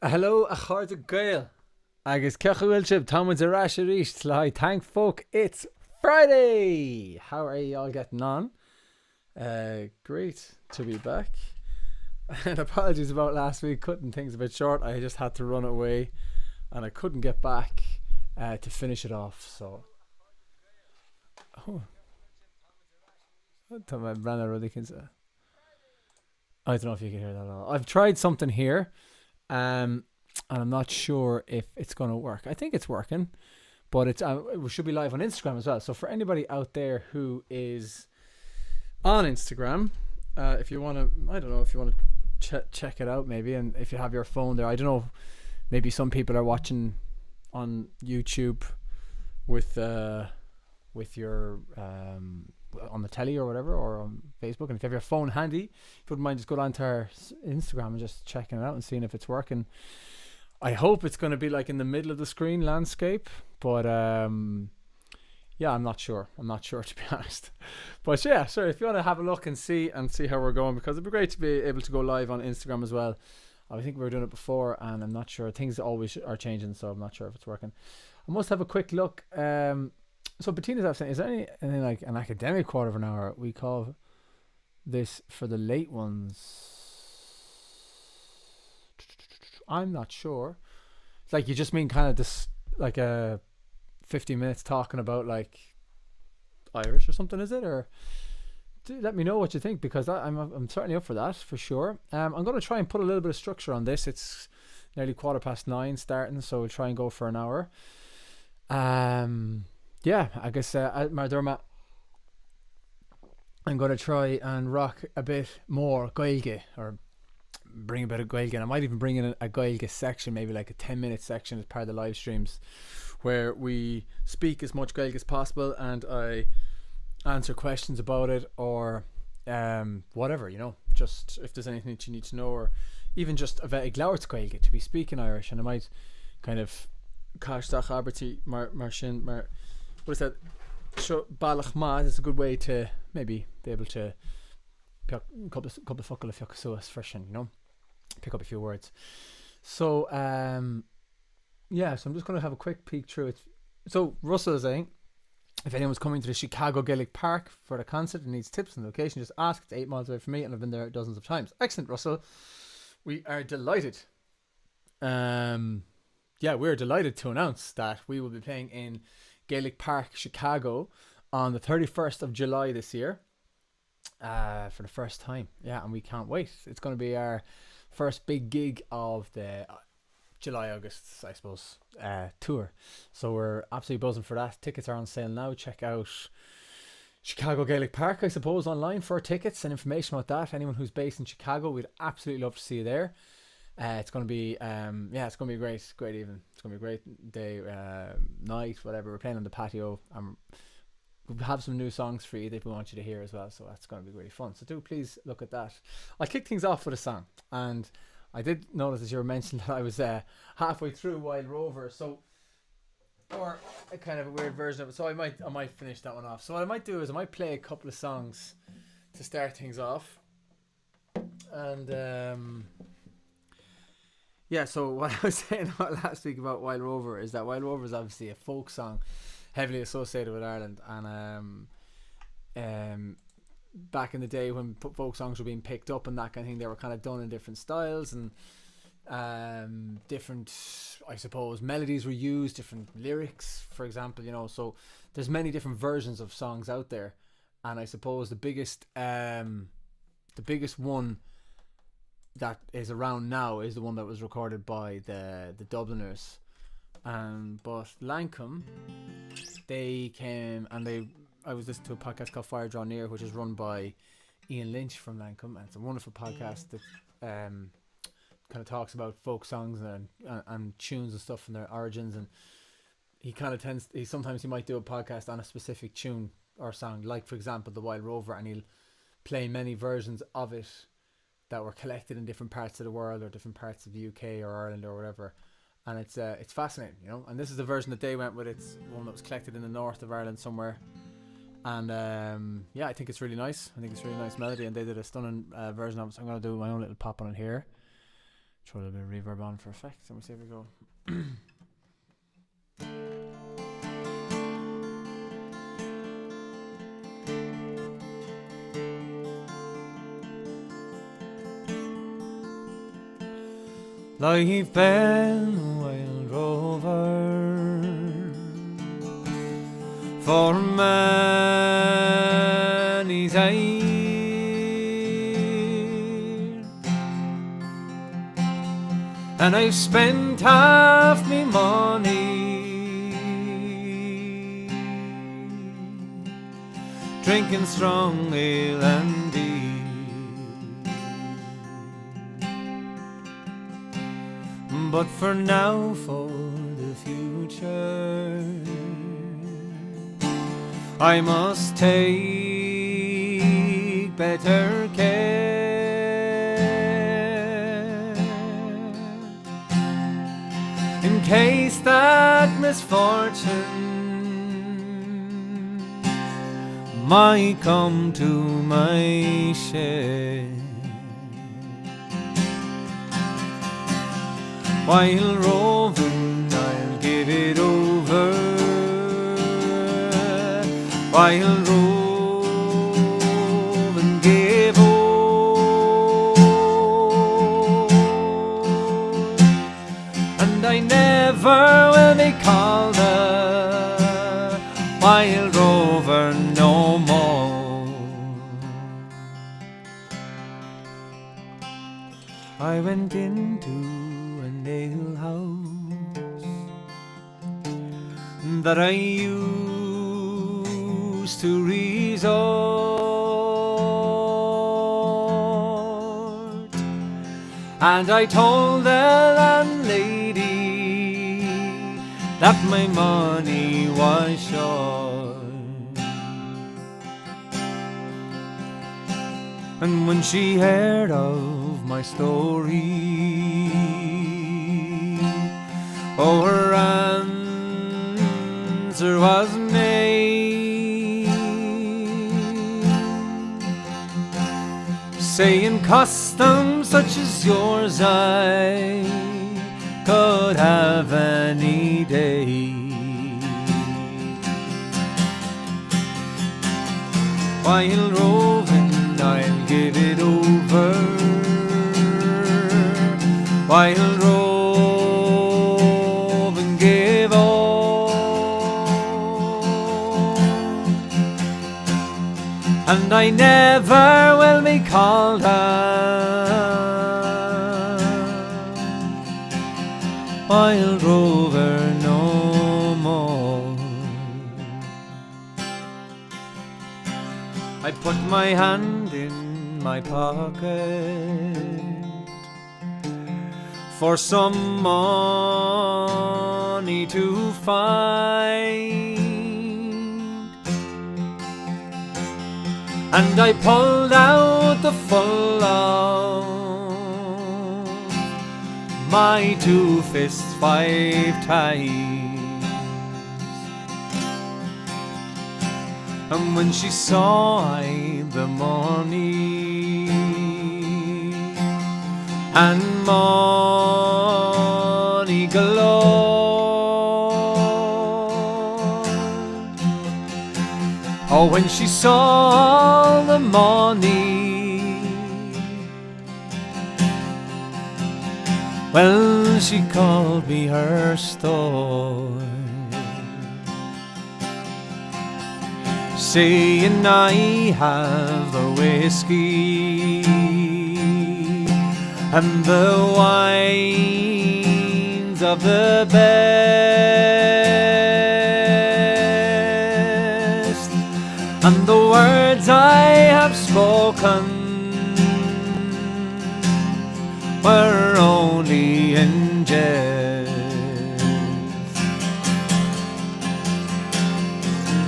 Hello, a chuirde gael. Agus cechuil sib támuid a ráis a ríist le thank folk. It's Friday. How are you all getting on? Great to be back. And apologies about last week, cutting things a bit short. I just had to run away and I couldn't get back to finish it off. So, oh, I don't know if you can hear that at all. I've tried something here. And I'm not sure if it's going to work. I think it's working, but it should be live on Instagram as well. So for anybody out there who is on Instagram, if you want to, I don't know, if you want to check it out maybe, and if you have your phone there, I don't know, maybe some people are watching on YouTube with your on the telly or whatever, or on Facebook, and if you have your phone handy, if you wouldn't mind, just go down to our Instagram and just checking it out and seeing if it's working. I hope it's going to be like in the middle of the screen landscape, but yeah, I'm not sure to be honest. But yeah, sure, if you want to have a look and see how we're going, because it'd be great to be able to go live on Instagram as well. I think we were doing it before and I'm not sure, things always are changing, so I'm not sure if it's working. I must have a quick look. So Bettina's saying, is there anything like an academic quarter of an hour? We call this for the late ones. I'm not sure. It's like you just mean kind of this, like a 50 minutes talking about like Irish or something, is it? Or let me know what you think, because I'm certainly up for that for sure. I'm going to try and put a little bit of structure on this. It's nearly 9:15 starting, so we'll try and go for an hour. Yeah, I guess Marderma, I'm going to try and rock a bit more Gaeilge, or bring a bit of Gaeilge, and I might even bring in a Gaeilge section, maybe like a 10-minute section as part of the live streams, where we speak as much Gaeilge as possible and I answer questions about it, or whatever, just if there's anything that you need to know, or even just a bheith glabhairt Gaeilge to be speaking Irish, and I might kind of Castach Aberty mar sin mar, what is that? Balach ma is a good way to maybe be able to pick a couple of focal of Yokasuas freshen, pick up a few words. So yeah, so I'm just going to have a quick peek through it. So Russell is saying, if anyone's coming to the Chicago Gaelic Park for the concert and needs tips on the location, just ask. It's 8 miles away from me and I've been there dozens of times. Excellent, Russell. We are delighted. Yeah, we're delighted to announce that we will be playing in Gaelic Park, Chicago on the 31st of July this year, for the first time. Yeah, and we can't wait. It's going to be our first big gig of the July-August, I suppose, tour. So we're absolutely buzzing for that. Tickets are on sale now. Check out Chicago Gaelic Park, I suppose, online for tickets and information about that. Anyone who's based in Chicago, we'd absolutely love to see you there. It's going to be it's going to be a great evening. It's going to be a great day, night, whatever. We're playing on the patio. We'll have some new songs for you that we want you to hear as well, so that's going to be really fun. So do please look at that. I'll kick things off with a song, and I did notice, as you were mentioning, that I was halfway through Wild Rover, so, or a kind of a weird version of it, so I might finish that one off. So what I might do is I might play a couple of songs to start things off, and yeah, so what I was saying about last week about Wild Rover is that Wild Rover is obviously a folk song heavily associated with Ireland, and back in the day when folk songs were being picked up and that kind of thing, they were kind of done in different styles, and different, I suppose, melodies were used, different lyrics, for example, so there's many different versions of songs out there, and I suppose the biggest one that is around now is the one that was recorded by the Dubliners, but Lancome, they came and I was listening to a podcast called Fire Draw Near, which is run by Ian Lynch from Lancome, and it's a wonderful podcast that kind of talks about folk songs and tunes and stuff and their origins, and he kind of sometimes he might do a podcast on a specific tune or song, like for example the Wild Rover, and he'll play many versions of it that were collected in different parts of the world or different parts of the UK or Ireland or whatever, and it's fascinating, and this is the version that they went with. It's one that was collected in the north of Ireland somewhere, and yeah, I think it's really nice. I think it's a really nice melody, and they did a stunning version of it, so I'm going to do my own little pop on it here. Throw a little bit of reverb on for effect, and we'll see how we go. I've been a wild rover for many's a year, and I've spent half me money drinking strong ale and beer. But for now, for the future, I must take better care, in case that misfortune might come to my share. While roving, I'll give it over. While roving, give over. And I never will be called a wild rover no more. I went into ale house that I used to resort, and I told the landlady that my money was short. And when she heard of my story, oh, her answer was made, saying customs such as yours I could have any day. While roving, I'll give it over. While roving, give all. And I never will be called a wild rover no more. I put my hand in my pocket for some money to find, and I pulled out the full of my 2 fists 5 times. And when she saw I the money and money galore, oh, when she saw all the money, well, she called me her store, saying I have the whiskey and the wines of the best, and the words I have spoken were only in jest.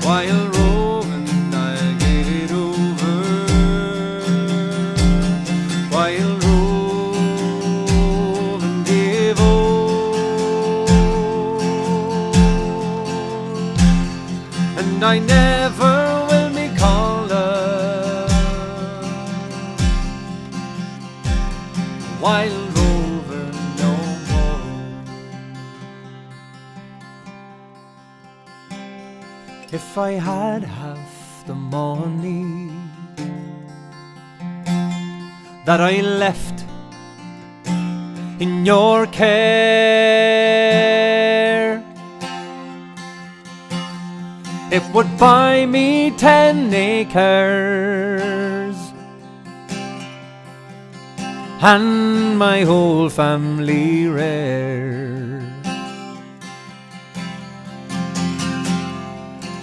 While roving, I'll give it over. While roving, give all. And I never will be called a if I had half the money that I left in your care, it would buy me 10 acres and my whole family rare.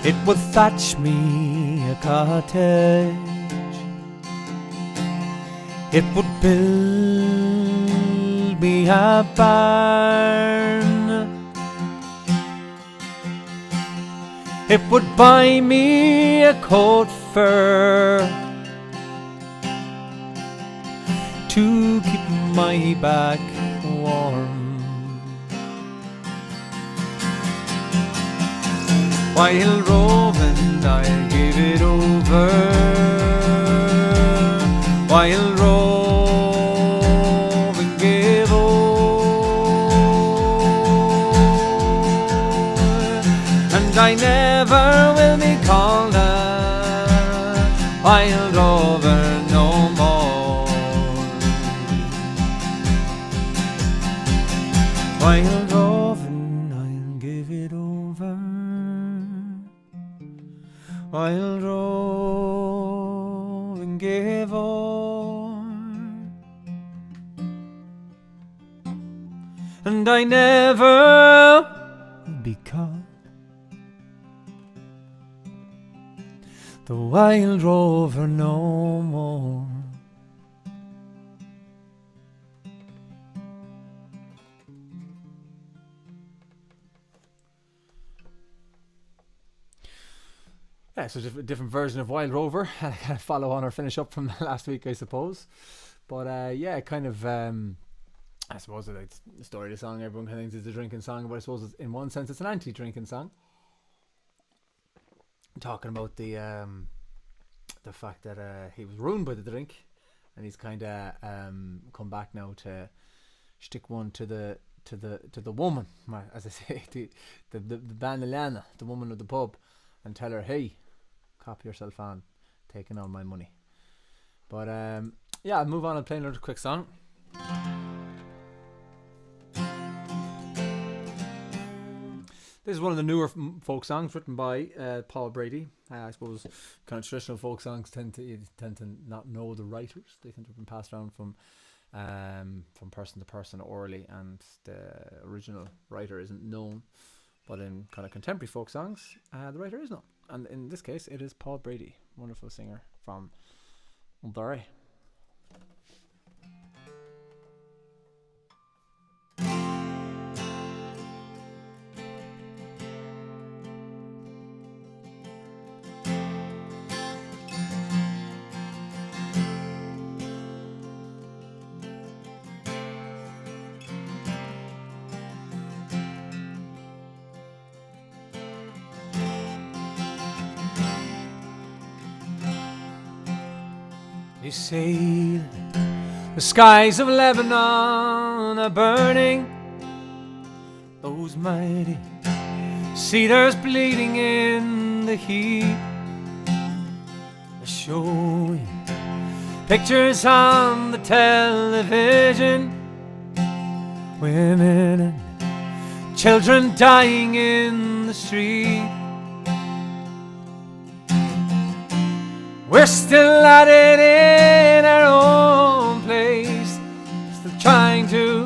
It would thatch me a cottage, it would build me a barn, it would buy me a coat fur to keep my back warm. While roving I'll give it over, while roving give over, and I never will be called a wild rover no more. While roving I'll give it over, while roving give o'er, and I never will be called the wild rover no more. Yeah, so just a different version of Wild Rover. Follow on or finish up from last week, I suppose. But yeah, kind of, I suppose it's the story of the song. Everyone kind of thinks it's a drinking song, but I suppose in one sense it's an anti-drinking song. Talking about the fact that he was ruined by the drink, and he's kind of come back now to stick one to the woman, as I say, the Banalana, the woman of the pub, and tell her, hey, cop yourself on taking all my money. But yeah, I'll move on and play another quick song. This is one of the newer folk songs written by Paul Beidh. I suppose kind of traditional folk songs tend to not know the writers. They tend to have been passed around from person to person orally, and the original writer isn't known. But in kind of contemporary folk songs, the writer is known. And in this case, it is Paul Beidh, wonderful singer from Uldarry. They say the skies of Lebanon are burning, those mighty cedars bleeding in the heat, they're showing pictures on the television, women and children dying in the street. We're still at it in our own place, still trying to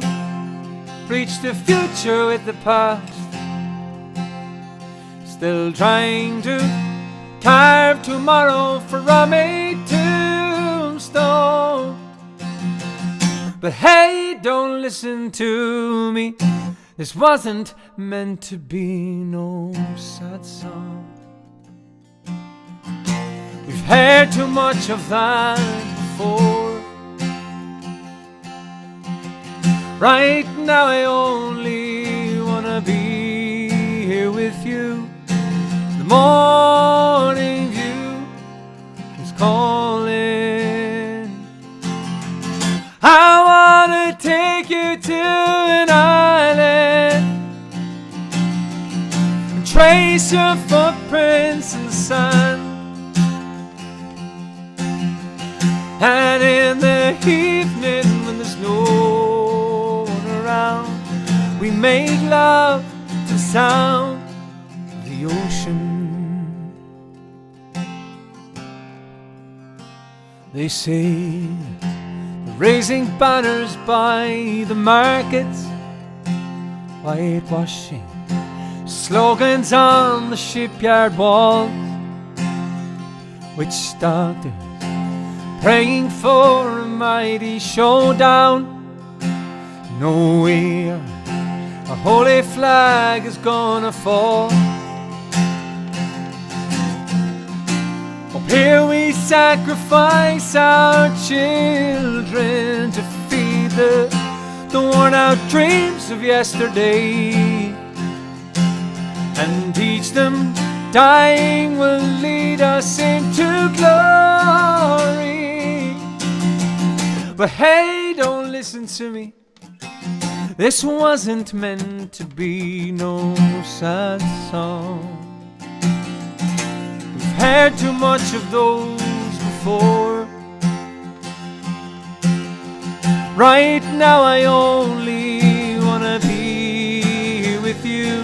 reach the future with the past, still trying to carve tomorrow for a made tombstone. But hey, don't listen to me, this wasn't meant to be no sad song. We've heard too much of that before. Right now I only wanna be here with you. The morning view is calling. I wanna take you to an island and trace your footprints footprints in the sand. And in the evening when there's no one around, we make love to the sound of the ocean. They say they're raising banners by the markets, whitewashing slogans on the shipyard walls, witch doctors praying for a mighty showdown. Nowhere a holy flag is gonna fall. Up here we sacrifice our children to feed the worn out dreams of yesterday, and teach them dying will lead us into glory. But hey, don't listen to me, this wasn't meant to be no sad song. We've heard too much of those before. Right now I only wanna be here with you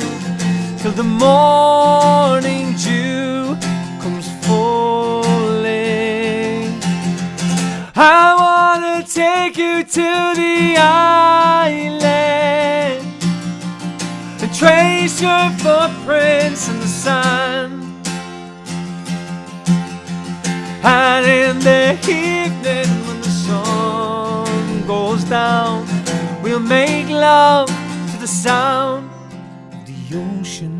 till the morning dew comes falling. I wanna take you to the island and trace your footprints in the sand. And in the evening when the sun goes down, we'll make love to the sound of the ocean.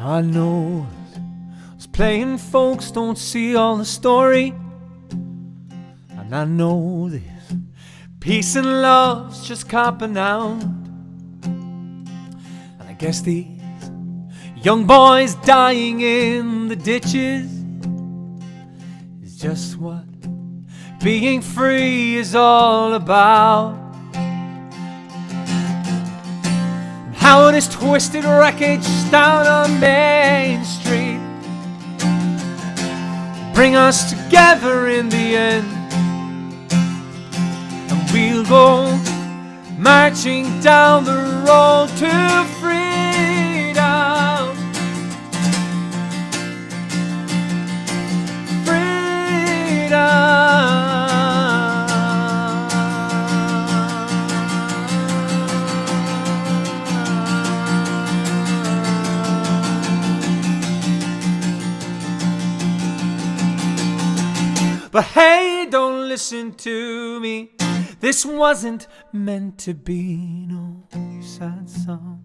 I know us playing folks don't see all the story, and I know this peace and love's just copping out. And I guess these young boys dying in the ditches is just what being free is all about. And how this twisted wreckage down on Main Street bring us together in the end. We'll go marching down the road to freedom. Freedom. But hey, don't listen to me, this wasn't meant to be no sad song.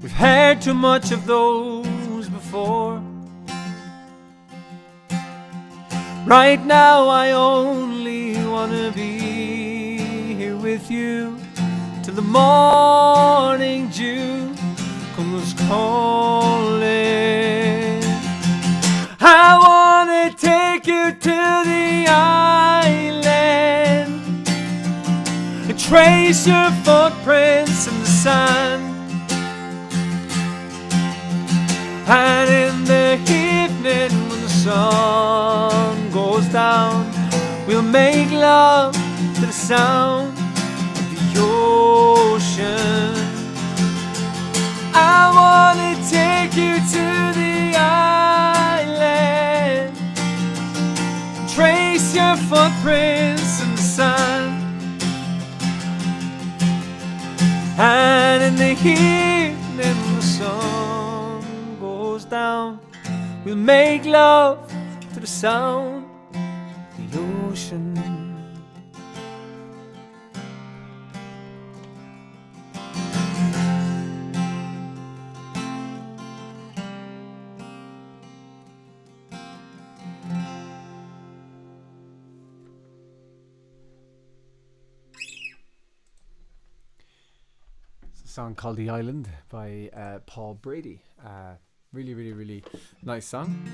We've heard too much of those before. Right now I only wanna be here with you till the morning dew comes calling. I wanna take you to the island and trace your footprints in the sand. And in the evening when the sun goes down, we'll make love to the sound of the ocean. I wanna take you to the island, trace your footprints in the sand. And in the evening when the sun goes down, we'll make love to the sound of the ocean. Song called The Island by Paul Brady. Really, really, really nice song.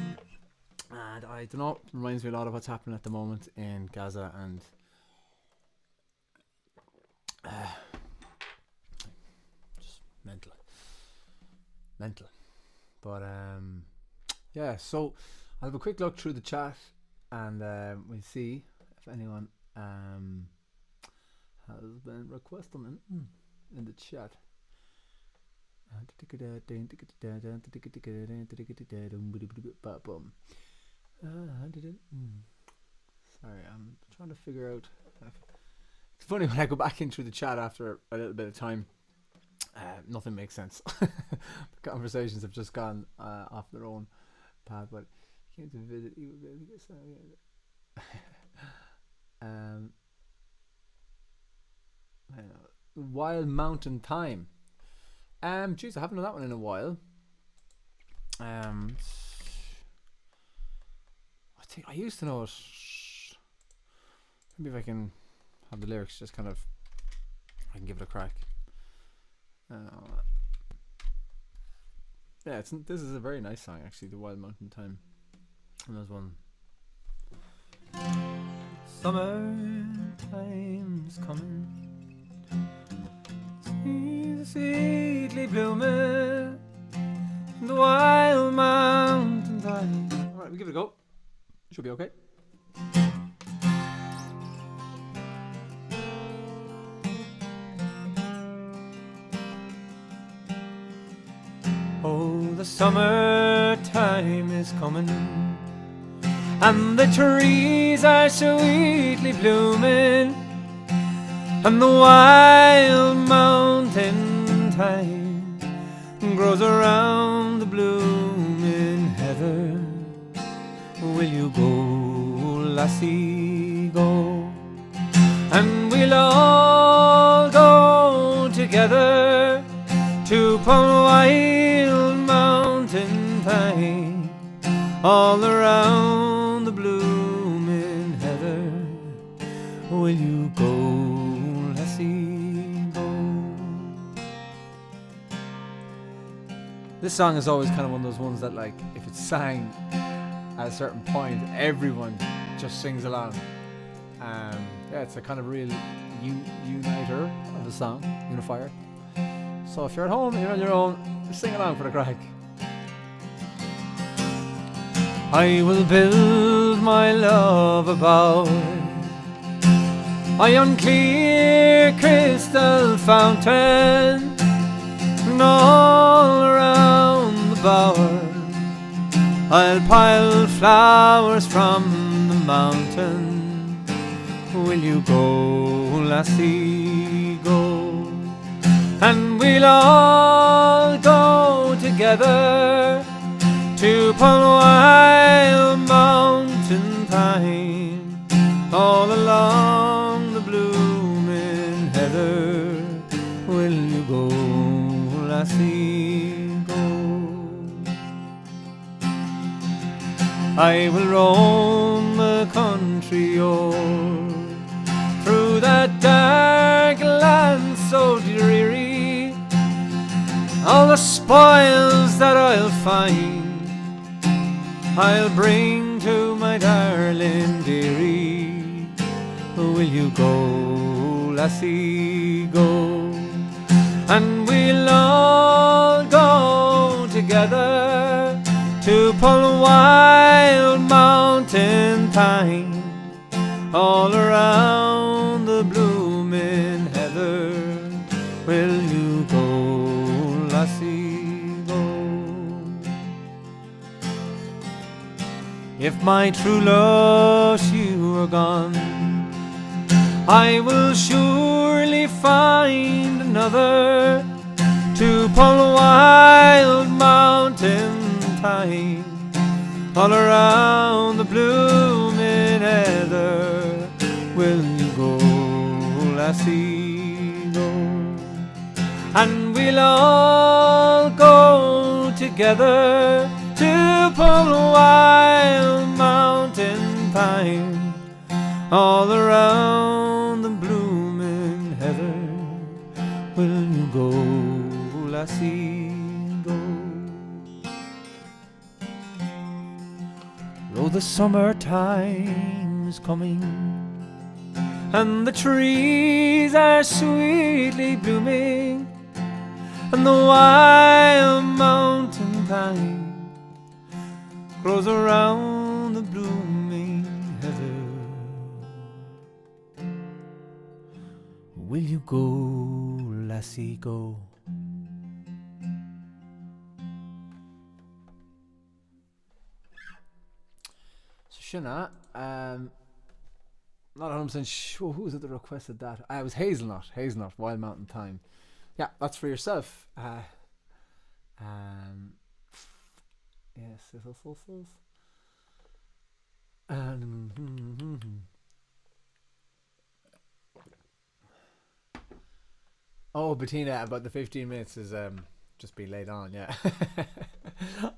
And I don't know, it reminds me a lot of what's happening at the moment in Gaza and just mental. But yeah, so I'll have a quick look through the chat and we'll see if anyone has been requesting in the chat. Sorry, I'm trying to figure out. It's funny when I go back in through the chat after a little bit of time. Nothing makes sense. The conversations have just gone off their own path. But came to visit. Wild Mountain Time. Jeez, I haven't done that one in a while. I think I used to know it. Maybe if I can have the lyrics, just kind of, I can give it a crack. Yeah, this is a very nice song actually. The Wild Mountain Time. And there's one. Summertime's coming. See the sweetly blooming, the wild mountain thyme. Alright, we give it a go. Should be okay. Oh, the summertime is coming, and the trees are sweetly blooming, and the wild mountain thyme grows around the blooming heather. Will you go, lassie, go? And we'll all go together to wild mountain thyme, all around the blooming heather. Will you go, lassie, go? This song is always kind of one of those ones that, like, if it's sang at a certain point, everyone just sings along. Yeah, it's a kind of real uniter of the song, unifier. So if you're at home, you're on your own, sing along for the crack. I will build my love about a unclear crystal fountain, and all around the bower I'll pile flowers from the mountain. Will you go, lassie, go? And we'll all go together to wild mountain thyme, all along the blooming heather. Will you go, lassie, go? I will roam the country o'er, through that dark land so dreary. All the spoils that I'll find, I'll bring to my darling dearie. Will you go, lassie, go? And we'll all go together to wild mountain thyme, all around the blooming heather. Will you go, lassie, go? If my true love you are gone, I will surely find another to wild mountain thyme, all around the blooming heather. Will you go, lassie, go? And we'll all go together to wild mountain thyme, all around the blooming heather. Will you go, lassie, go? Oh, the summertime is coming, and the trees are sweetly blooming, and the wild mountain thyme grows around the blooming heather. Will you go, lassie, go? So, Shana, not 100% sure who was it that requested that. It was Hazelnut, Wild Mountain Thyme. Yeah, that's for yourself. Yes, oh, Bettina, about the 15 minutes is just be laid on, yeah.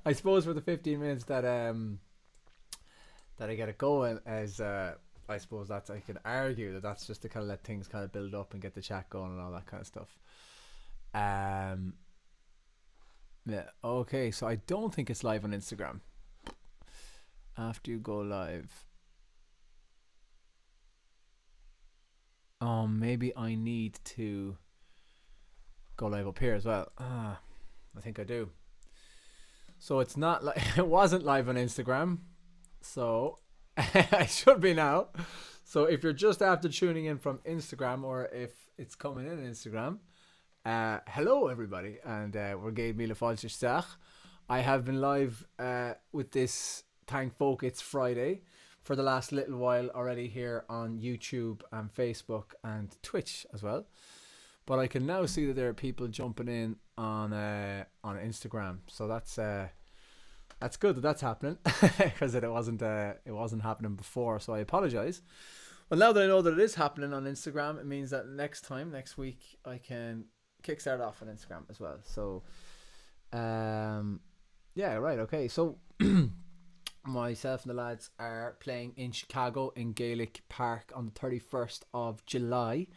I suppose for the 15 minutes that I get it going, as I suppose that's, I can argue that that's just to kind of let things kind of build up and get the chat going and all that kind of stuff. Yeah, okay, so I don't think it's live on Instagram. After you go live, maybe I need to go live up here as well. I think I do. So it's not like it wasn't live on Instagram, so I should be now. So if you're just after tuning in from Instagram, or if it's coming in on Instagram, hello everybody, and we're Gabe Mila Falchistach. I have been live with this Thank Folk It's Friday for the last little while already here on YouTube and Facebook and Twitch as well. But I can now see that there are people jumping in on Instagram, so that's good that that's happening, because it wasn't happening before. So I apologize. Well, now that I know that it is happening on Instagram, it means that next week, I can kickstart off on Instagram as well. So, yeah, right, okay. So, myself and the lads are playing in Chicago in Gaelic Park on the 31st of July.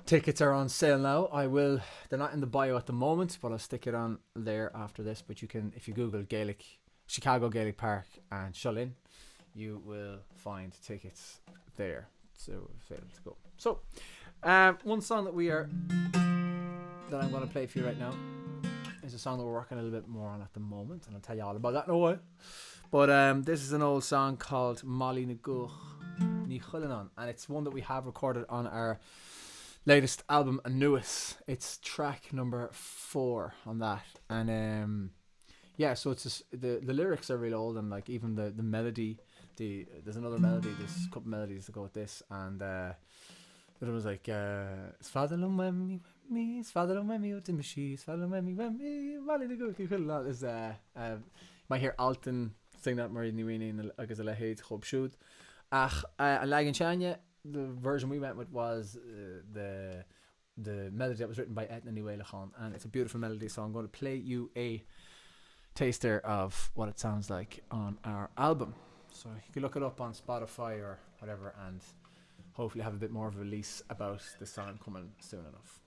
Tickets are on sale now. They're not in the bio at the moment, but I'll stick it on there after this. But you can, if you Google Chicago Gaelic Park and Shullin, you will find tickets there. So fail to go. So, one song that I'm going to play for you right now is a song that we're working a little bit more on at the moment, and I'll tell you all about that in a while. But this is an old song called Molly na Guch Ní Chuileán, and it's one that we have recorded on our latest album, Anuis. It's track number 4 on that, and yeah, so it's just, the lyrics are really old, and like even the melody, there's another melody, there's a couple melodies that go with this, and it was like Sfadalum wemi Sfadalum wemi utimishi Sfadalum wemi Molly na Guch Ní Chuileán is you might hear Alton sing that Marie Niwini agus a lehéid chob siúd. Ach a lagin Shania, the version we went with was the melody that was written by Etna Niwelachan, and it's a beautiful melody, so I'm going to play you a taster of what it sounds like on our album. So you can look it up on Spotify or whatever, and hopefully have a bit more of a release about the song coming soon enough.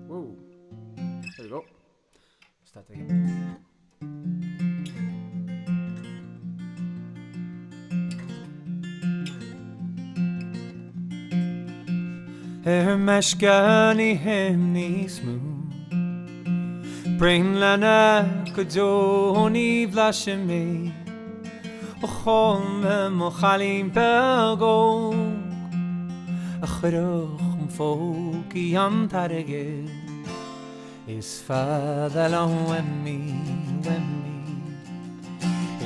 Whoa, there we go. Start that again. Meshkani hemni smooth Brain lana kodoni vlashemi Ochom mochalim pelgo Achroch mfoki antarege Is fadalam wemmi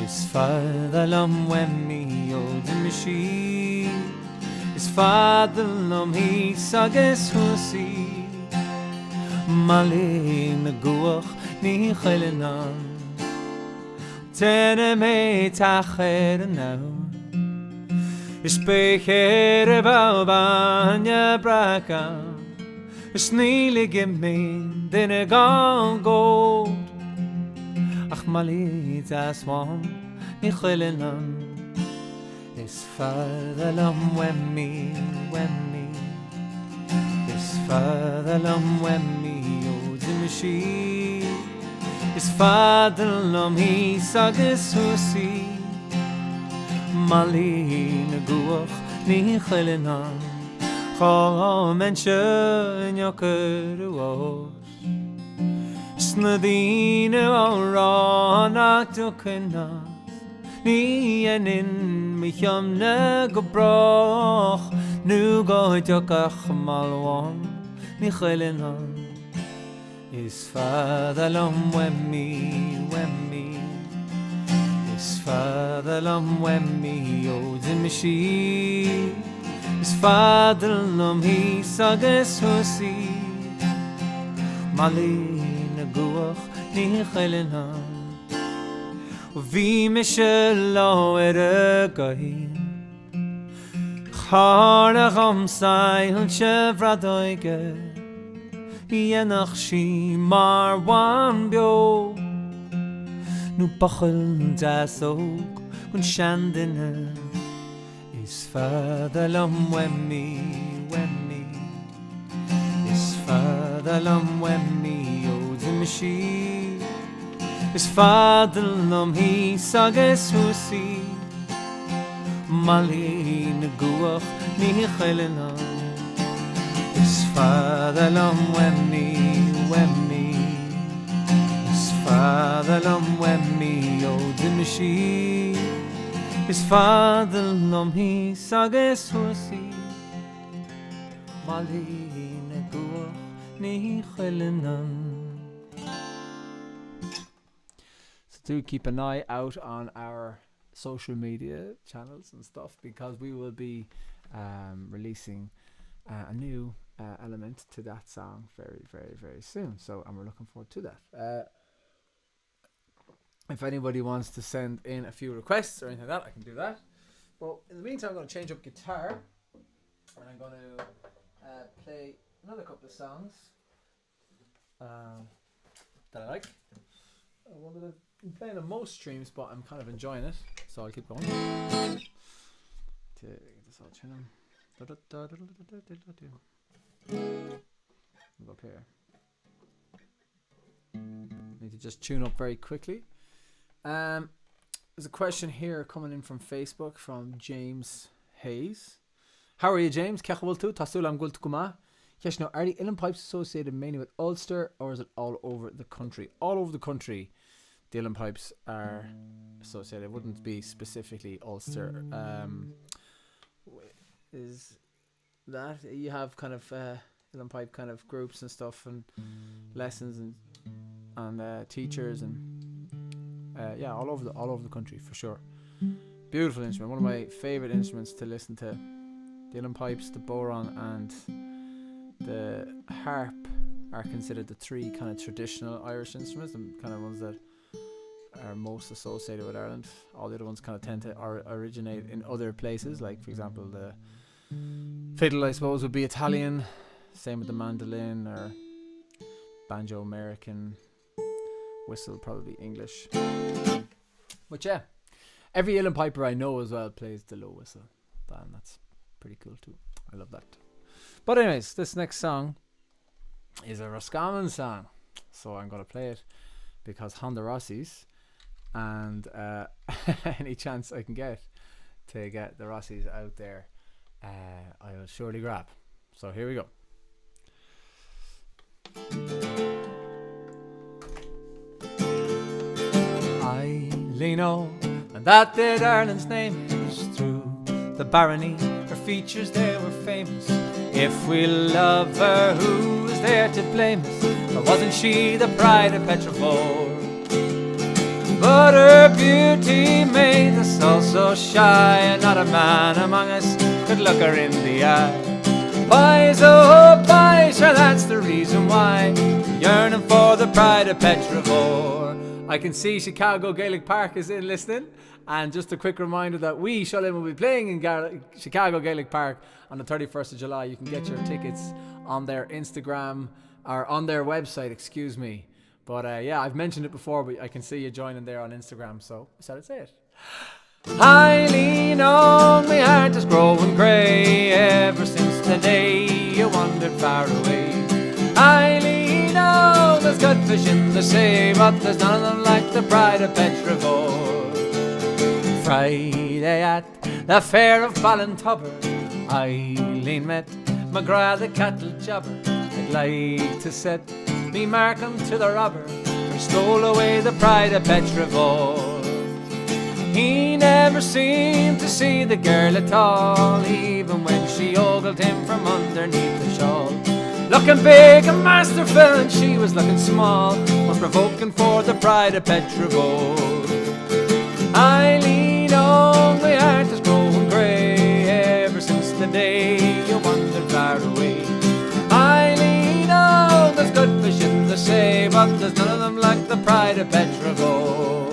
Is fadalam wemmi odimishi Is fadalam he sages husi Molly na Guch Ní Chuileán Tene me tacher now Is becher banya braka Is nearly gimme dinne gone gold Ach Molly das one Ní Chuileán Is fadalam wemmi Is fadalam wemmi odimishi is fadalum hís agus husaí Malí na guach ní chuilean an Chá mense in jochar uás Sna dtíine an ránach ducanach Ní enin mi chiamna go brach Nú go deochach malháin ní chuilean an Is fadalum wemmi Is fadalum wemmi ó dimisí Is fadalum hís agus husaí Malí na guach ní chuilean an Bhí me se láir a gainn Chárach amsaí chun se bhradóige Dhéanach sí mar bhain beo Nú bachal deasóg chun seandaine Is fadalum wemmi Is fadalum wemmi ó dimisí Is fadalum hís agus husaí Malí na guach ní chuilean an Is fadalum wemmi Is fadalum wemmi ó dimisí Is fadalum hís agus husaí Malí na guach ní chuilean an Do keep an eye out on our social media channels and stuff because we will be releasing a new element to that song very, very, very soon. So, and we're looking forward to that. If anybody wants to send in a few requests or anything like that, I can do that. Well, in the meantime, I'm going to change up guitar and I'm going to play another couple of songs that I like. One that I've been playing on most streams, but I'm kind of enjoying it, so I'll keep going. To get this all tuned on. Up here. Need to just tune up very quickly. There's a question here coming in from Facebook from James Hayes. How are you, James? Kechawultu, Tasulam Gultukuma. Yes, now, are the uilleann pipes associated mainly with Ulster or is it all over the country? All over the country, the uilleann pipes are associated. It wouldn't be specifically Ulster. Is that you have kind of uilleann pipe kind of groups and stuff and lessons and teachers and yeah, all over the country for sure. Beautiful instrument, one of my favorite instruments to listen to. The uilleann pipes, the bodhrán, and the harp are considered the three kind of traditional Irish instruments, the kind of ones that are most associated with Ireland. All the other ones kind of tend to originate in other places, like for example the fiddle, I suppose, would be Italian. Same with the mandolin, or banjo American. Whistle probably English. But yeah, every uilleann piper I know as well plays the low whistle, and that's pretty cool too. I love that. But anyways, this next song is a Roscommon song, so I'm going to play it because Honda Rossies, and any chance I can get to get the Rossies out there, I will surely grab. So here we go. I lean on, and that dead Ireland's name is through the barony. Her features there were famous. If we love her, who is there to blame us? Or wasn't she the pride of Petrivore? But her beauty made us all so shy, and not a man among us could look her in the eye. Boys, oh boys, sure that's the reason why, yearning for the pride of Petrivore. I can see Chicago Gaelic Park is in listening. And just a quick reminder that we, Sholin, will be playing in Chicago Gaelic Park on the 31st of July. You can get your tickets on their Instagram, or on their website, excuse me. But yeah, I've mentioned it before, but I can see you joining there on Instagram, so I said I'd say it. I lean on, my heart is growing grey, ever since the day you wandered far away. I lean on, the there's good fish in the sea, but there's none of them like the pride of Petrivore. Friday at the fair of Ballintubber, Eileen met McGrath the cattle jobber. I'd like to set me markham to the robber who stole away the pride of Petrivore. He never seemed to see the girl at all, even when she ogled him from underneath the shawl. Looking big and masterful, and she was looking small, was provoking for the pride of Petrivore. Eileen, oh, my heart is growing grey ever since the day you wandered far away. Eileen, oh, there's good fish in the sea, but there's none of them like the pride of Petrivore.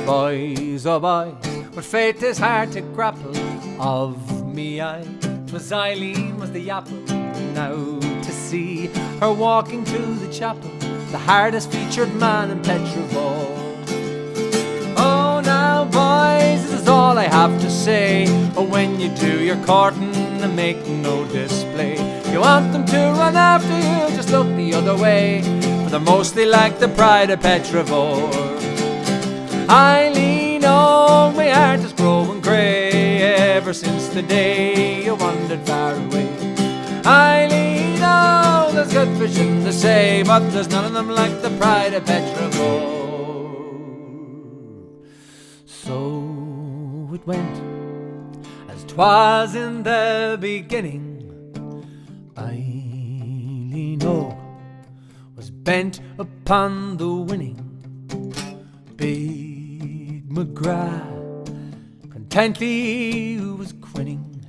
Boys, oh boys, with fate is hard to grapple. Of me eye, 'twas Eileen was the apple. Now to see her walking to the chapel, the hardest featured man in Petrivore. Oh now boys, this is all I have to say. Oh, when you do your courting and make no display, if you want them to run after you, just look the other way, for they're mostly like the pride of Petrivore. Eileen, oh, my heart is growing grey ever since the day you wandered far away. Eileen, oh, there's good fish in the sea, but there's none of them like the pride of Petrivore. So it went as 'twas in the beginning. Eileen, oh, was bent upon the winning. Beidh McGrath contently was grinning,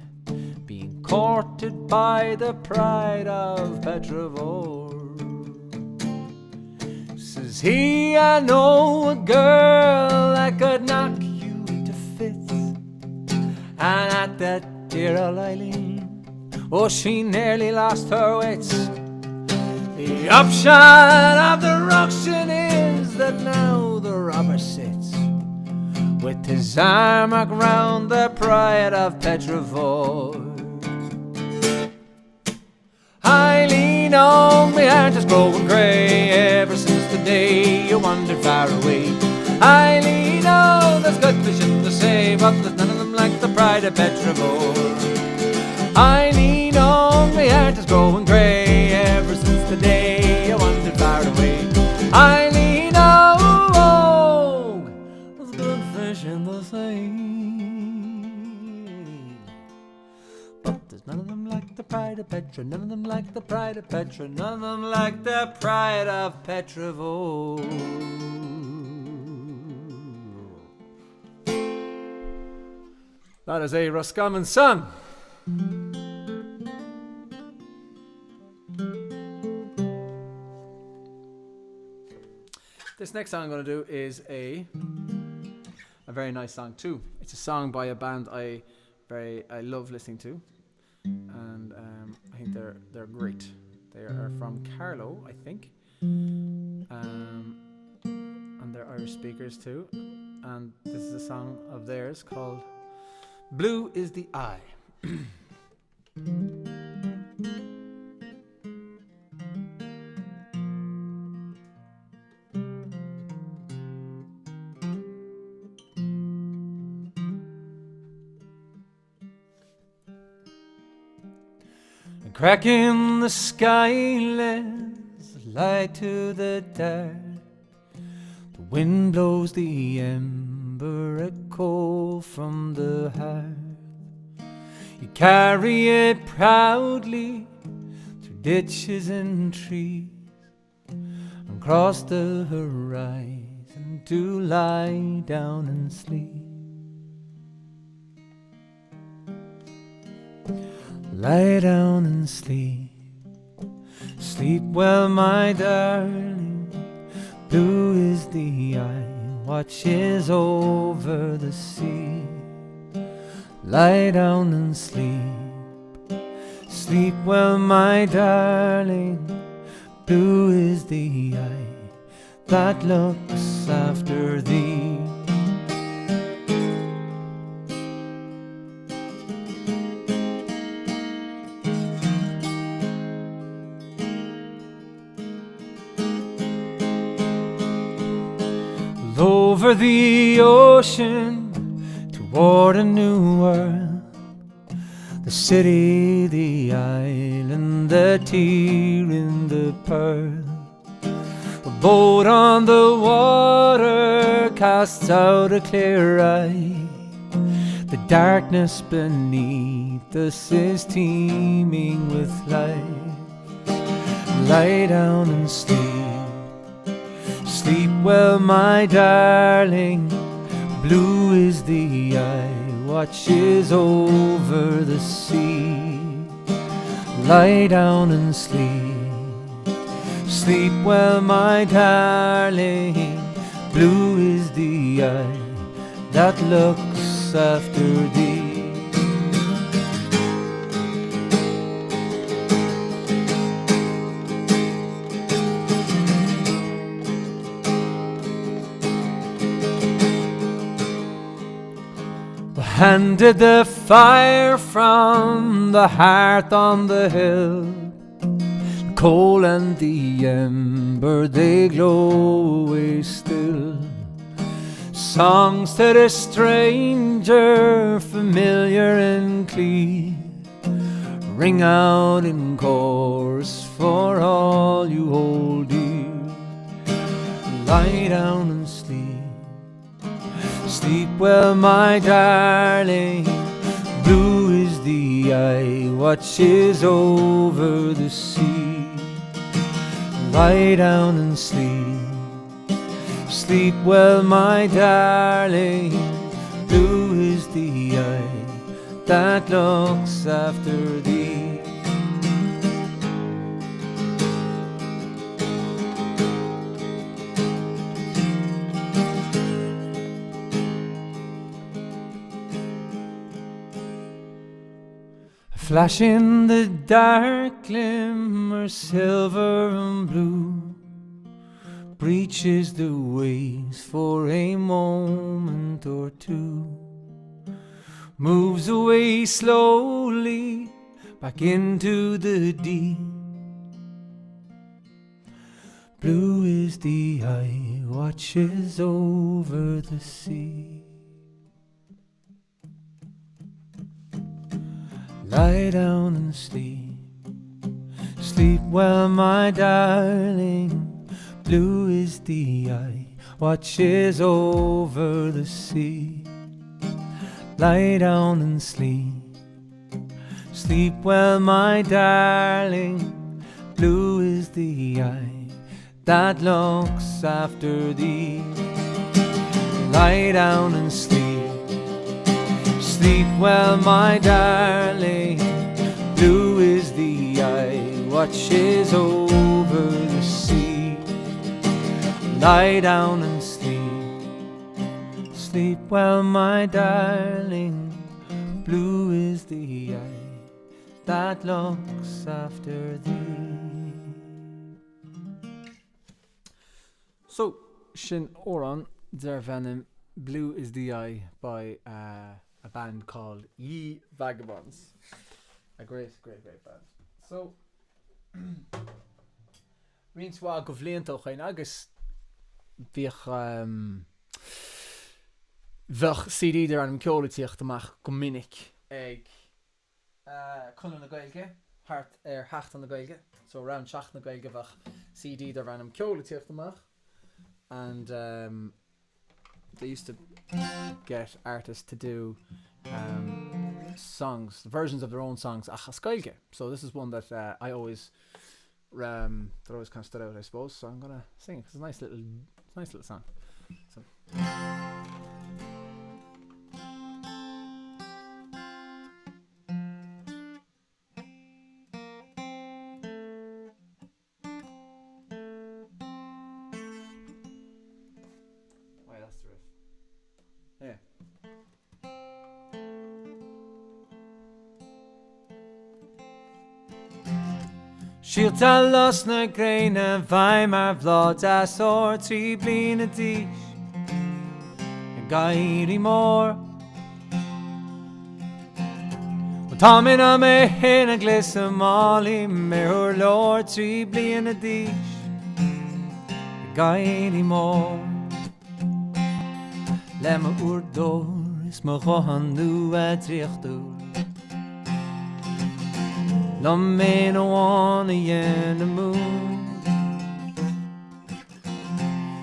being courted by the pride of Petrivore. Says he, I know a girl that could knock you to fits, and at that dear old Eileen, oh, she nearly lost her wits. The upshot of the ruction is that now the robber sits with his arm around the pride of Petrivore. Eileen, oh, my heart is growing grey ever since the day you wandered far away. Eileen, oh, there's good fish in the sea, but there's none of them like the pride of Petrivore. Eileen, oh, my heart is growing grey ever since the day you wandered far away. Eileen, oh, oh, there's good fish in the sea, but there's none of them like the pride of Petra, none of them like the pride of Petra, none of them like the pride of Petrivore. That is a Roscommon song. This next song I'm going to do is a very nice song too. It's a song by a band I love listening to, and I think they're great. They are from Carlow, I think, and they're Irish speakers too. And this is a song of theirs called "Blue Is the Eye." A crack in the sky lends light to the dark. The wind blows the ember echo from the hearth. You carry it proudly through ditches and trees, and cross the horizon to lie down and sleep. Lie down and sleep. Sleep well, my darling. Blue is the eye, watches over the sea. Lie down and sleep. Sleep well, my darling. Blue is the eye that looks after thee. over the ocean toward a new world. The city, the island, the tear in the pearl. A boat on the water casts out a clear eye. The darkness beneath us is teeming with life. Lie down and sleep. Sleep well, my darling. Blue is the eye, watches over the sea. Lie down and sleep. Sleep well, my darling. Blue is the eye that looks after thee. Handed the fire from the hearth on the hill. The coal and the ember, they glow away still. Songs to the stranger, familiar and clear, ring out in chorus for all you hold dear. Lie down and sleep. Sleep well, my darling. Blue is the eye, watches over the sea. Lie down and sleep. Sleep well, my darling. Blue is the eye that looks after thee. Flash in the dark, glimmer silver and blue, breaches the waves for a moment or two, moves away slowly back into the deep. Blue is the eye, watches over the sea. Lie down and sleep. Sleep well, my darling. Blue is the eye, watches over the sea. Lie down and sleep. Sleep well, my darling. Blue is the eye that looks after thee. Lie down and sleep. Sleep well, my darling. Blue is the eye, watches over the sea. Lie down and sleep. Sleep well, my darling. Blue is the eye that looks after thee. So, Shin Oran, der Venom, Blue is the Eye by a band called Ye Vagabonds. A great band. So, Rin swa go vleantoch ein agus vich CD der an ceol tíochtamach go minic ag chun na gailge, hart hacht an na gailge. So around 7 na gailge vich CD der an ceol tíochtamach. And they used to get artists to do songs, versions of their own songs a scailge. So this is one that I always kind of stood out, I suppose. So I'm gonna sing it because it's a nice little song. So. Shield a los na graine Weimar vlod as or 3 blina dish a gairi more Tamin a me hin a glis a mali me hur lord 3 blina dish a gairi more Lemme oer door is me gaan nu uitrecht door. Lom me no one in the moon.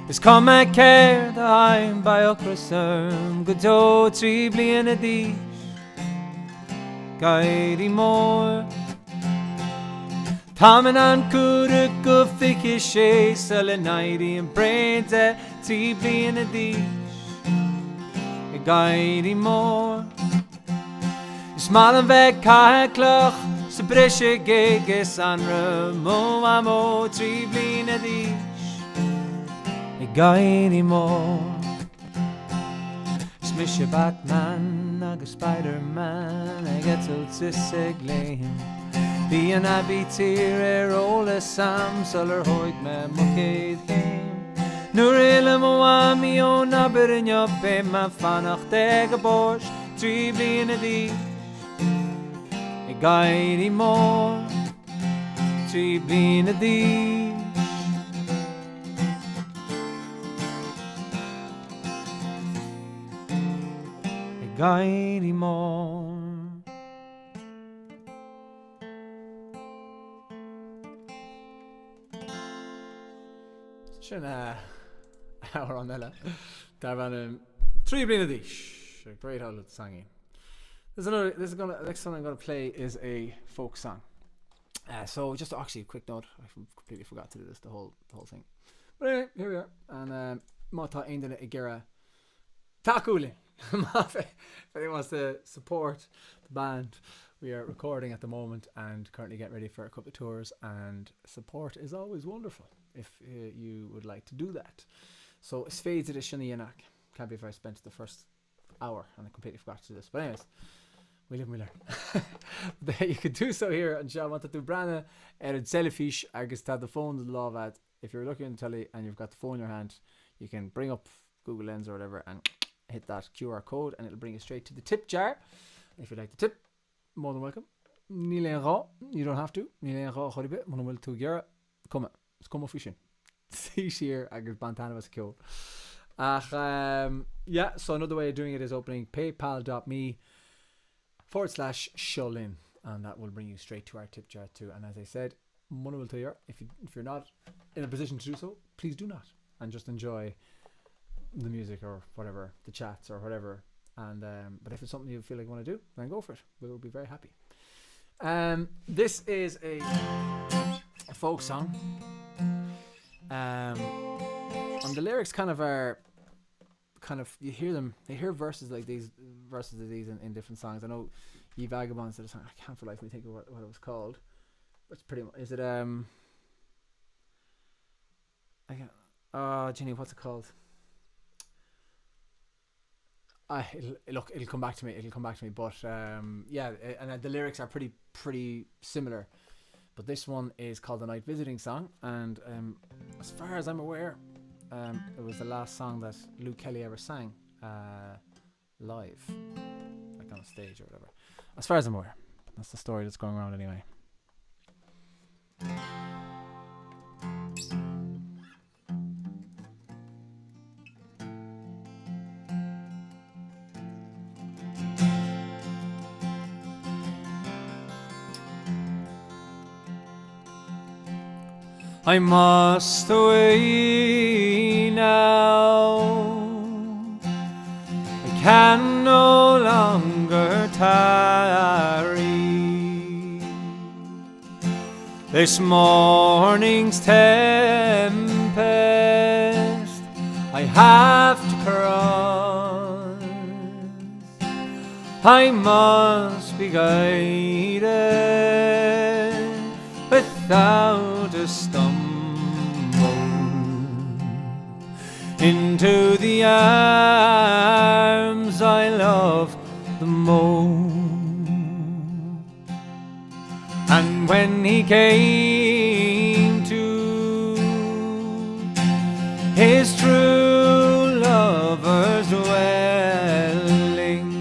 Is come a care that I'm by a crosserm. Good to tribly in a dish. Guidey more. Tamen an kure go fikke she selenity and brains at tribly in a dish. Guidey more. Smal en weg ka klach. Se brisje geges an mo amo tribly in a dish. Guidey more. Smish Batman, agus Spider-Man, I get so tsiseglein. Be an abbey tear all a sam, solar hoig me mucked game. Nurille mo ami o nabber in your be man fanach dega bosh, tribly in a dish. Guidey more, tribly in a dish. Guidey more. Shana hour on Ella. Darvan three blina dish. Great how it's singing. Next song I'm gonna play is a folk song. So just actually a quick note. I completely forgot to do this the whole thing. But anyway, here we are. And Mata Indana Igera Takuli. If anyone wants to support the band, we are recording at the moment and currently getting ready for a couple of tours, and support is always wonderful if you would like to do that. So Spades edition Yanak. Can't believe I spent the first hour and I completely forgot to do this. But anyways, we live and we learn. You could do so here and Sean wanted to brana and selfish agus ta the phone the law at if you're looking at the telly and you've got the phone in your hand, you can bring up Google Lens or whatever and hit that QR code and it'll bring you straight to the tip jar. If you'd like to tip, more than welcome. You don't have to. Come fishing. See here, I get Bantana was ceol. Yeah, so another way of doing it is opening paypal.me/Sholin, and that will bring you straight to our tip jar too. And as I said, money will tell you if you're not in a position to do so, please do not, and just enjoy the music or whatever, the chats or whatever. And but if it's something you feel like you want to do, then go for it. We will be very happy. This is a folk song. And the lyrics you hear verses like these in different songs. I know Ye Vagabonds did a song, I can't for life me think of what it was called. But it's pretty much, is it Jenny, what's it called? It'll come back to me. But yeah, and the lyrics are pretty similar. But this one is called The Night Visiting Song, and as far as I'm aware, it was the last song that Luke Kelly ever sang live, like on a stage or whatever. As far as I'm aware, that's the story that's going around anyway. I must away now. I can no longer tarry. This morning's tempest I have to cross. I must be guided without a stumble into the arms I love the most. And when he came to his true lover's dwelling,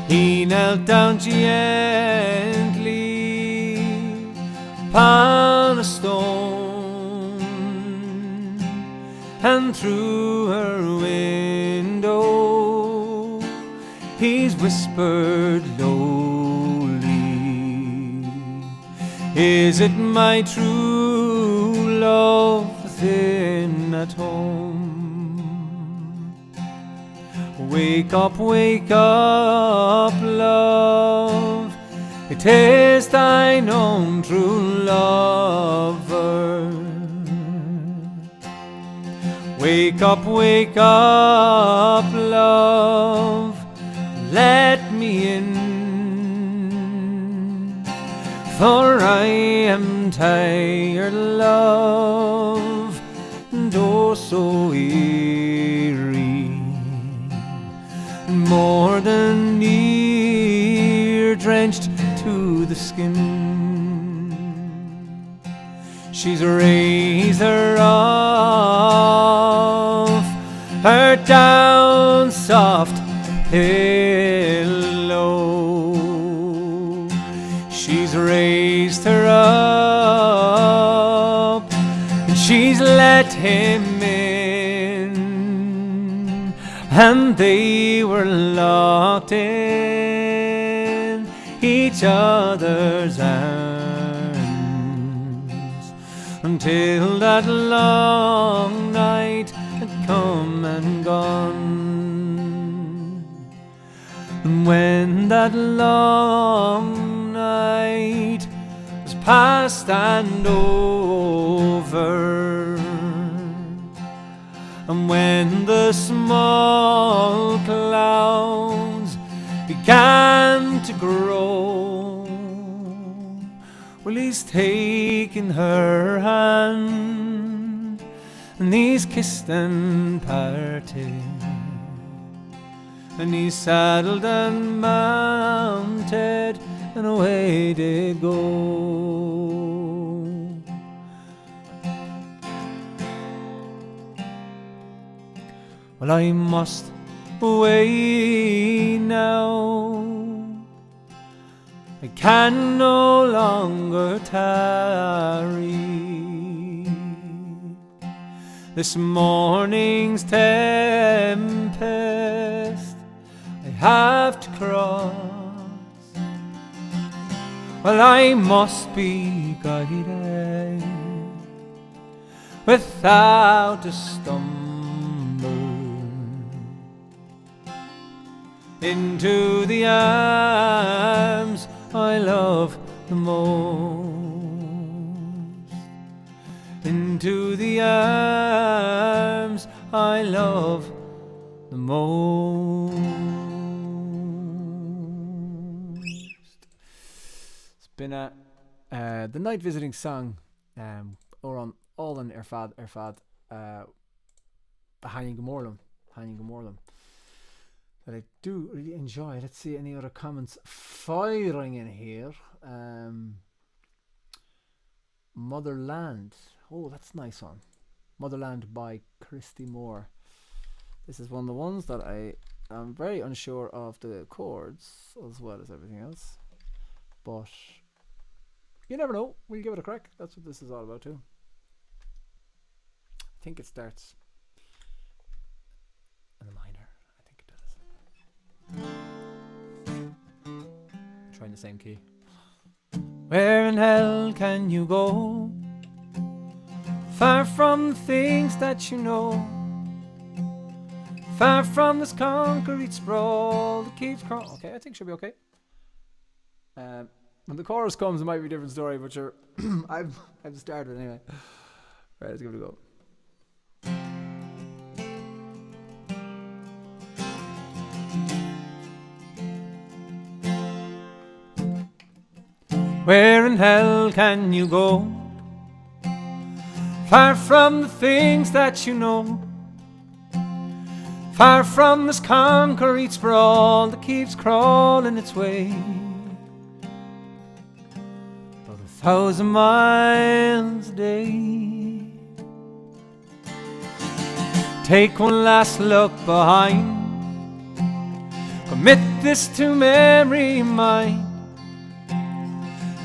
he knelt down gently upon a stone and threw he's whispered lowly, is it my true love within at home? Wake up, love, it is thine own true lover. Wake up, love, let me in, for I am tired, love, and oh so weary, more than near drenched to the skin. She's raised her off her down soft pillow. She's raised her up and she's let him in, and they were locked in each other's arms until that long night had come and gone. And when that long night was past and over, and when the small clouds began to grow, well, he's taken her hand and he's kissed and parted, and he's saddled and mounted, and away they go. Well, I must away now, I can no longer tarry. This morning's tempest I have to cross. Well, I must be guided without a stumble into the arms I love the most, into the arms I love the most. It's been the night visiting song or on all in Erfad Hanning Gomorlam that I do really enjoy. Let's see any other comments firing in here. Motherland. Oh, that's a nice one. Motherland by Christy Moore. This is one of the ones that I am very unsure of the chords as well as everything else. But you never know. We'll give it a crack. That's what this is all about too. I think it starts in a minor. I think it does. Trying the same key. Where in hell can you go? Far from the things that you know, far from this concrete sprawl that keeps crawling. Okay, I think she'll be okay. When the chorus comes, it might be a different story, but sure, I've started anyway. Right, let's give it a go. Where in hell can you go? Far from the things that you know, far from this concrete sprawl that keeps crawling its way. About 1,000 miles a day. Take one last look behind, commit this to memory mine.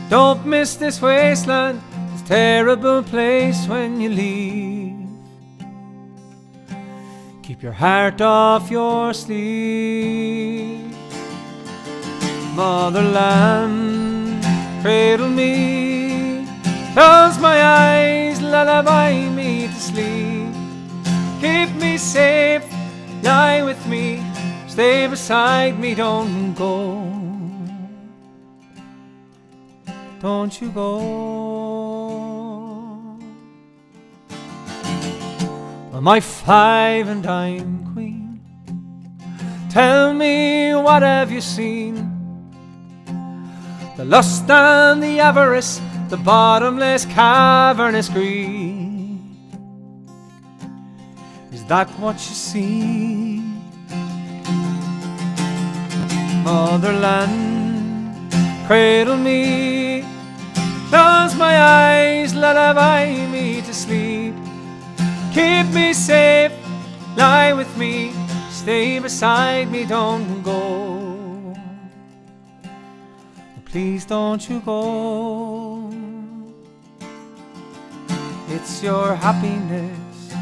Don't miss this wasteland, this terrible place when you leave. Keep your heart off your sleeve. Motherland, cradle me, close my eyes, lullaby me to sleep. Keep me safe, lie with me, stay beside me, don't go. Don't you go. Well, my 5 and dime queen, tell me, what have you seen? The lust and the avarice, the bottomless cavernous greed. Is that what you see? Motherland, cradle me, close my eyes, lullaby me to sleep. Keep me safe, lie with me, stay beside me, don't go. Please don't you go. It's your happiness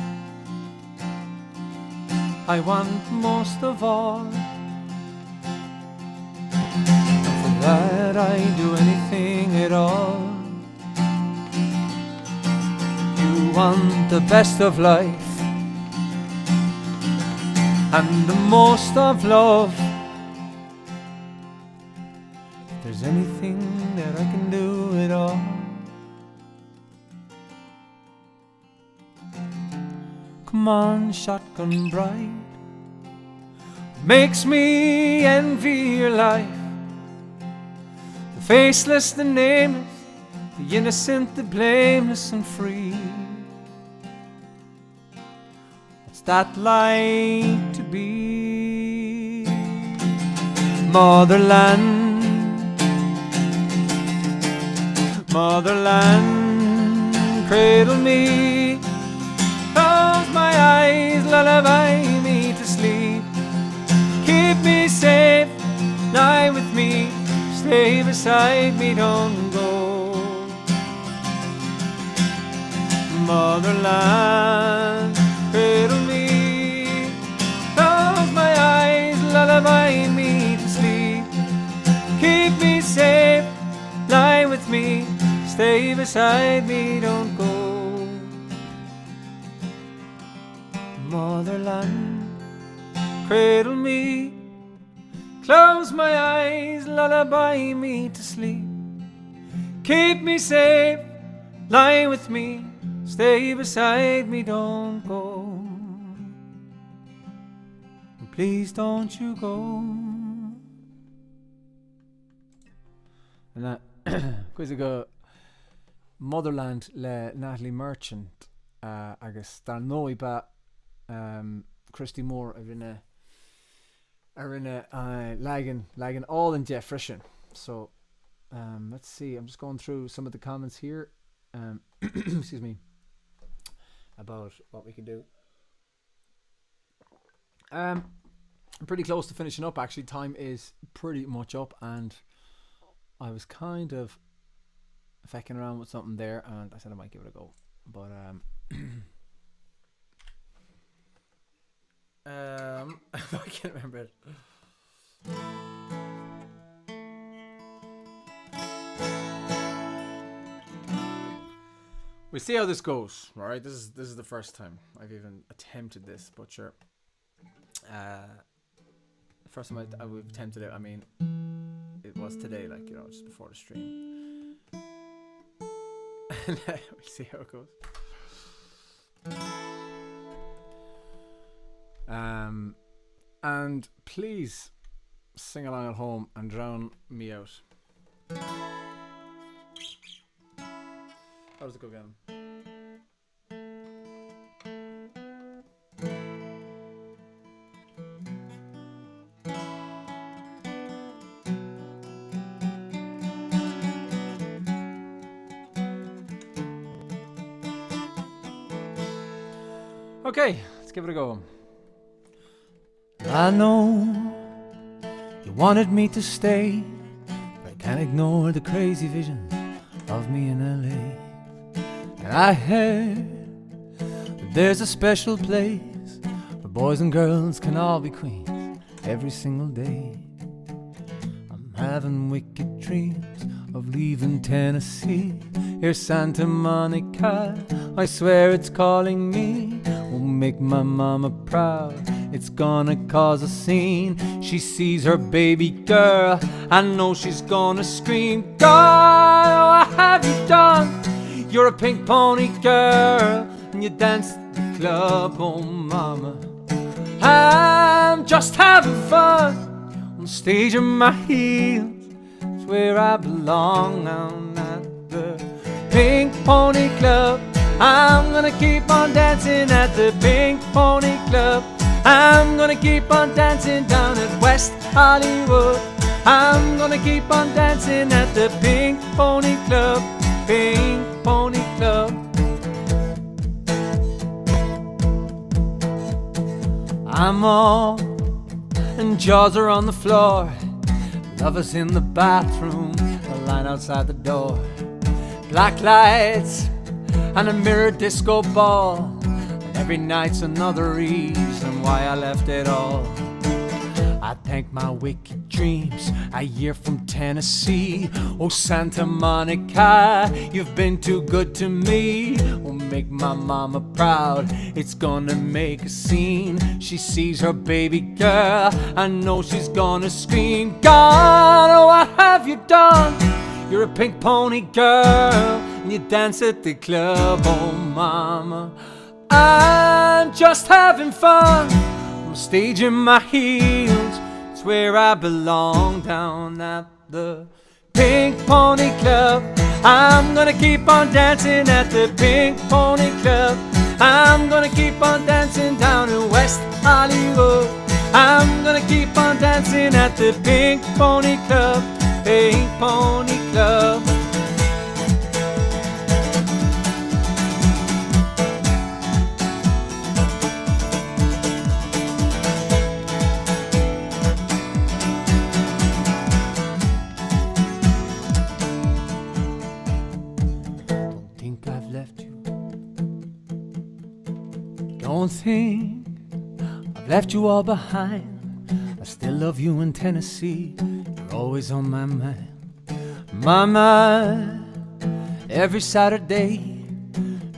I want most of all. For that I'd do anything at all. You want the best of life and the most of love. If there's anything that I can do at all, come on, shotgun bride, makes me envy your life. The faceless, the nameless, the innocent, the blameless and free. What's that like to be? Motherland, motherland, cradle me, close my eyes, lullaby me to sleep. Keep me safe, lie with me, stay beside me, don't go. Motherland, cradle me, close my eyes, lullaby me to sleep. Keep me safe, lie with me, stay beside me, don't go. Motherland, cradle me, close my eyes, lullaby me to sleep. Keep me safe, lie with me, stay beside me, don't go. Please don't you go. And that quiz go Motherland le Natalie Merchant agus dar nói ba Christy Moore rinne lagging all in Jeff Frishin. So let's see, I'm just going through some of the comments here, excuse me, about what we can do. I'm pretty close to finishing up actually. Time is pretty much up, and I was kind of fecking around with something there, and I said I might give it a go, but I can't remember it. We see how this goes. All right, this is the first time I've even attempted this, but sure. The first time I've attempted it, I mean, it was today, like, you know, just before the stream. We'll see how it goes. And please sing along at home and drown me out. How does it go again? Okay, let's give it a go. I know you wanted me to stay, but I can't ignore the crazy vision of me in LA. And I heard that there's a special place where boys and girls can all be queens every single day. I'm having wicked dreams of leaving Tennessee. Here's Santa Monica, I swear it's calling me. Will make my mama proud, it's gonna cause a scene. She sees her baby girl, I know she's gonna scream. God, what have you done? You're a pink pony girl, and you dance at the club, oh mama. I'm just having fun on stage in my heels. It's where I belong now at the Pink Pony Club. I'm gonna keep on dancing at the Pink Pony Club. I'm gonna keep on dancing down at West Hollywood. I'm gonna keep on dancing at the Pink Pony Club. Pink Pony Club. I'm all and jaws are on the floor. Lovers in the bathroom, a line outside the door. Black lights and a mirror disco ball, and every night's another reason why I left it all. I thank my wicked dreams a year from Tennessee. Oh Santa Monica, you've been too good to me. Oh, make my mama proud, it's gonna make a scene. She sees her baby girl, I know she's gonna scream. God, oh, what have you done? You're a pink pony girl, and you dance at the club, oh mama. I'm just having fun, I'm staging my heels. It's where I belong down at the Pink Pony Club. I'm gonna keep on dancing at the Pink Pony Club. I'm gonna keep on dancing down in West Hollywood. I'm gonna keep on dancing at the Pink Pony Club. Pink Pony Club. Don't think I've left you. Don't think I've left you all behind. I still love you in Tennessee. You're always on my mind. My mind. Every Saturday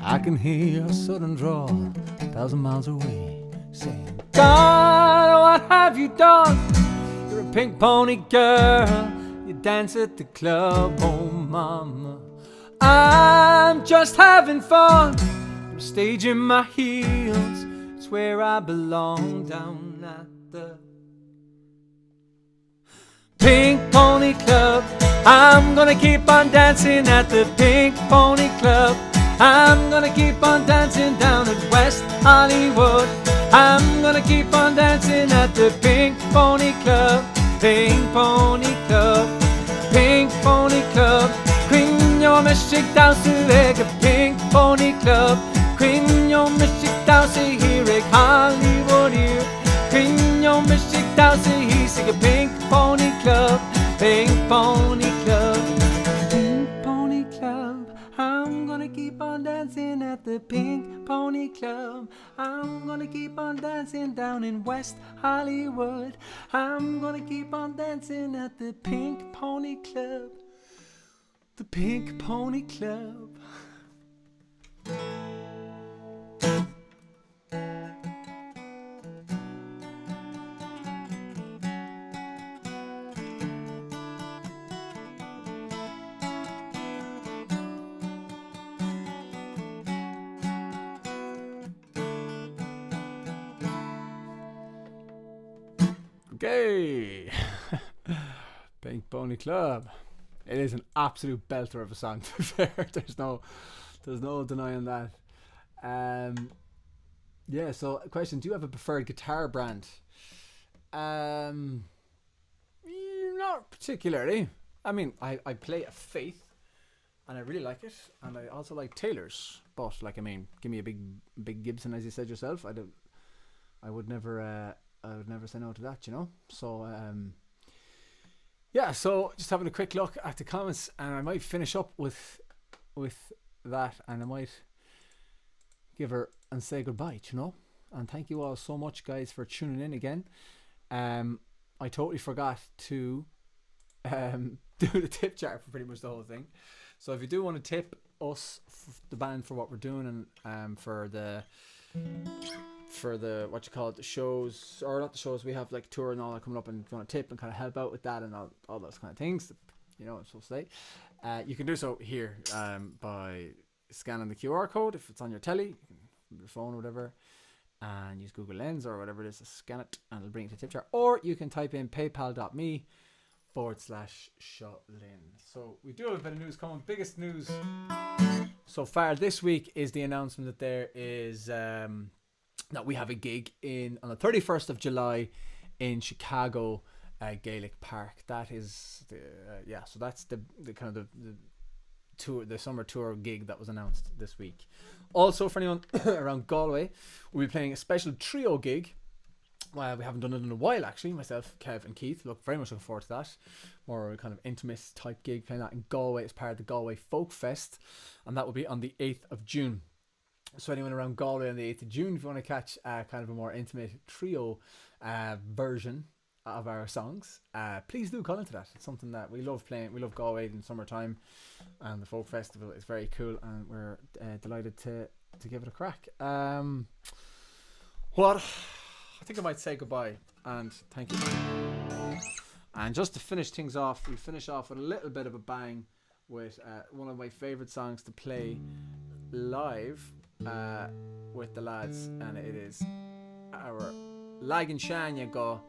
I can hear a southern drawl 1,000 miles away saying, God, what have you done? You're a pink pony girl, you dance at the club, oh mama. I'm just having fun, I'm staging my heels. It's where I belong down at the Pink Pony Club. I'm gonna keep on dancing at the Pink Pony Club. I'm gonna keep on dancing down at West Hollywood. I'm gonna keep on dancing at the Pink Pony Club. Pink Pony Club. Pink Pony Club. Kvinner med skikkdagsvegge Pink Pony Club. Kvinner med skikkdagsvegge her i Hollywood here. Kvinner med skikkdagsvegge her i Pink Pony Club. Pink Pony Club. Pink Pony Club. I'm gonna keep on dancing at the Pink Pony Club. I'm gonna keep on dancing down in West Hollywood. I'm gonna keep on dancing at the Pink Pony Club. The Pink Pony Club. Okay. Pink Pony Club. It is an absolute belter of a song, to be fair. There's no denying that. Yeah, so question, do you have a preferred guitar brand? Not particularly. I mean, I play a Faith and I really like it, and I also like Taylor's, but like, I mean, give me a big Gibson, as you said yourself. I would never say no to that, you know. So yeah, so just having a quick look at the comments, and I might finish up with that, and I might give her and say goodbye, you know. And thank you all so much, guys, for tuning in again. I totally forgot to do the tip jar for pretty much the whole thing. So if you do want to tip us, the band, for what we're doing, and for the what you call it, the shows, or not the shows, we have like tour and all that coming up, and if you want to tip and kind of help out with that and all those kind of things, you know, I'm supposed to say, you can do so here by scanning the QR code if it's on your telly, your phone or whatever, and use Google Lens or whatever it is to scan it, and it'll bring you to tip jar. Or you can type in paypal.me/Sholin. So we do have a bit of news coming. Biggest news so far this week is the announcement that there is that we have a gig on the 31st of July in Chicago, Gaelic Park. That is so that's the kind of the tour, the summer tour gig that was announced this week. Also, for anyone around Galway, we'll be playing a special trio gig. Well, we haven't done it in a while, actually. Myself, Kev and Keith very much looking forward to that. More kind of intimate type gig, playing that in Galway as part of the Galway Folk Fest, and that will be on the 8th of June. So anyone around Galway on the 8th of June, if you want to catch kind of a more intimate trio version of our songs, please do call into that. It's something that we love playing. We love Galway in summertime, and the Folk Festival is very cool, and we're delighted to give it a crack. I think I might say goodbye and thank you. And just to finish things off, we finish off with a little bit of a bang with one of my favourite songs to play live with the lads, and it is our Lag and Shania go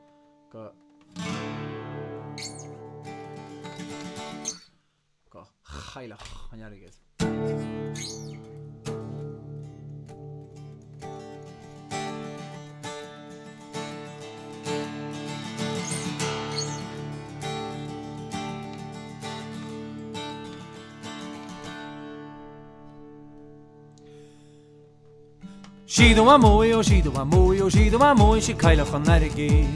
Chailach an Yarigid. She do a moy, oh she do a moy, oh she do a moy, she Chailach an Yarigid.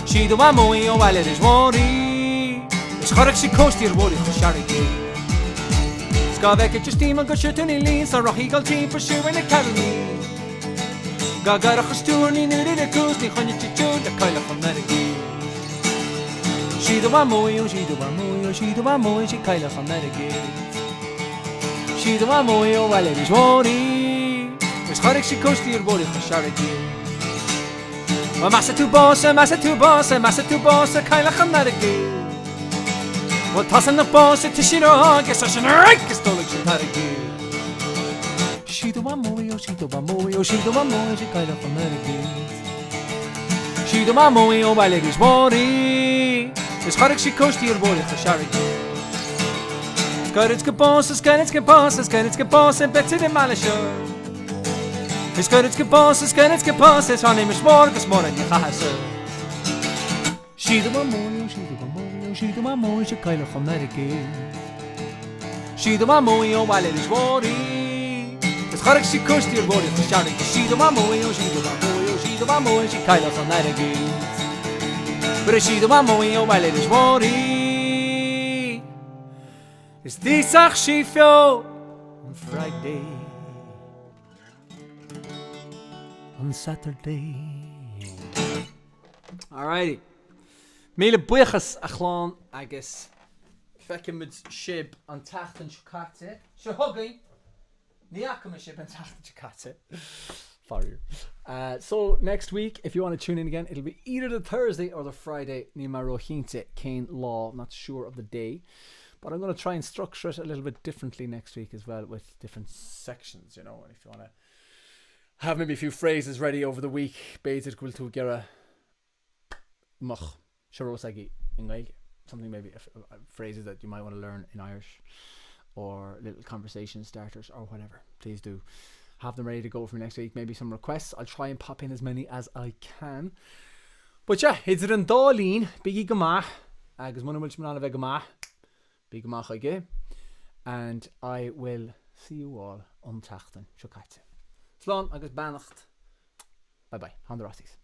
She do a moy, oh well it is worry. It's chorach she coast here worry for Sharigid. Skavek at your steam and go shoot in lean, so rocky gold team pursuing academy. Gagarach a stour ni nuri the coast, ni khanya chichu the Chailach an Yarigid. She do a moy, oh she do a moy, oh she do a moy, she Chailach an Yarigid. She do a moy, oh well it is worry. It's chorach she coast here worry for Sharigid. Ma massa tu boss, Chailach an Yarigid. Well, tossing the boss at Tishiro, guess I should rank a stolen Sharigid. She do a moy, oh she do a moy, oh she do a moy, she Chailach an Yarigid. She do a moy, oh well it is worry. It's chorach she coast here worry for Sharigid. It's good boss, and better than Malasher. It's good boss, it's her name is Morgus more than Yahasa. She do a moy, she do a moy, she do a moy, she Chailach an Yarigid. She do a moy, oh while it is worry. It's chorach she coast here worry for Sharigid. She do a moy, oh she do a moy, oh she do a moy, she Chailach an Yarigid. But she do a moy, oh while it is worry. It's this ach she feel on Friday. On Saturday. Alrighty. Míle buchas a chlán agus fecimid shib an tachtan chukate. Shahuggy. Niakama shib an tachtan chukate. Sorry. So next week, if you want to tune in again, it'll be either the Thursday or the Friday. Nimaro Hinte Kane Law. I'm not sure of the day, but I'm going to try and structure it a little bit differently next week as well, with different sections, you know. And if you want to have maybe a few phrases ready over the week, Beidh will to gera mach sharosagi in Gaelic, something maybe phrases that you might want to learn in Irish, or little conversation starters or whatever. Please do have them ready to go for next week. Maybe some requests. I'll try and pop in as many as I can. But yeah, it's an Darlene biggie gamah agus muna mulch manana gamah big gamah again, and I will see you all on Tachten Shokate. Slán agus Bannacht. Bye bye. Hand the Rossies.